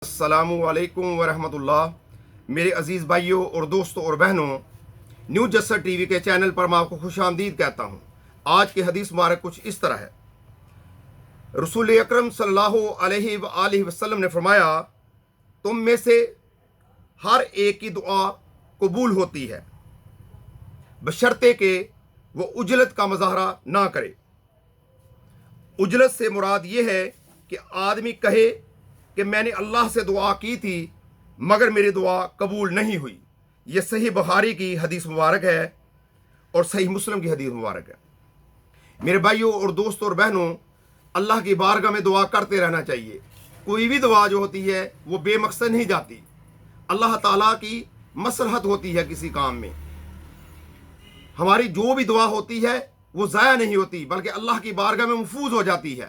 السلام علیکم ورحمۃ اللہ۔ میرے عزیز بھائیوں اور دوستوں اور بہنوں، نیو جسر ٹی وی کے چینل پر میں آپ کو خوش آمدید کہتا ہوں۔ آج کی حدیث مبارک کچھ اس طرح ہے۔ رسول اکرم صلی اللہ علیہ وآلہ وسلم نے فرمایا، تم میں سے ہر ایک کی دعا قبول ہوتی ہے بشرطے کہ وہ عجلت کا مظاہرہ نہ کرے۔ عجلت سے مراد یہ ہے کہ آدمی کہے کہ میں نے اللہ سے دعا کی تھی مگر میری دعا قبول نہیں ہوئی۔ یہ صحیح بخاری کی حدیث مبارک ہے اور صحیح مسلم کی حدیث مبارک ہے۔ میرے بھائیوں اور دوستوں اور بہنوں، اللہ کی بارگاہ میں دعا کرتے رہنا چاہیے۔ کوئی بھی دعا جو ہوتی ہے وہ بے مقصد نہیں جاتی۔ اللہ تعالیٰ کی مصلحت ہوتی ہے کسی کام میں۔ ہماری جو بھی دعا ہوتی ہے وہ ضائع نہیں ہوتی بلکہ اللہ کی بارگاہ میں محفوظ ہو جاتی ہے۔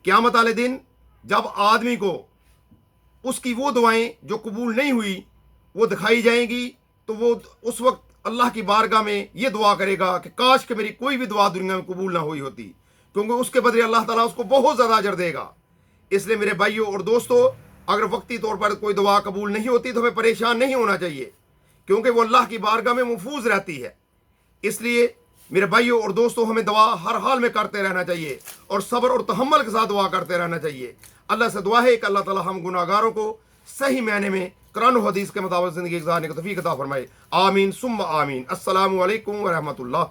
قیامت والے دن جب آدمی کو اس کی وہ دعائیں جو قبول نہیں ہوئی وہ دکھائی جائیں گی تو وہ اس وقت اللہ کی بارگاہ میں یہ دعا کرے گا کہ کاش کہ میری کوئی بھی دعا دنیا میں قبول نہ ہوئی ہوتی، کیونکہ اس کے بدلے اللہ تعالیٰ اس کو بہت زیادہ اجر دے گا۔ اس لیے میرے بھائیوں اور دوستوں، اگر وقتی طور پر کوئی دعا قبول نہیں ہوتی تو ہمیں پریشان نہیں ہونا چاہیے، کیونکہ وہ اللہ کی بارگاہ میں محفوظ رہتی ہے۔ اس لیے میرے بھائیوں اور دوستوں، ہمیں دعا ہر حال میں کرتے رہنا چاہیے اور صبر اور تحمل کے ساتھ دعا کرتے رہنا چاہیے۔ اللہ سے دعا ہے کہ اللہ تعالیٰ ہم گناہ گاروں کو صحیح معنی میں قرآن و حدیث کے مطابق زندگی گزارنے کی توفیق عطا فرمائے۔ آمین ثم آمین۔ السلام علیکم ورحمۃ اللہ۔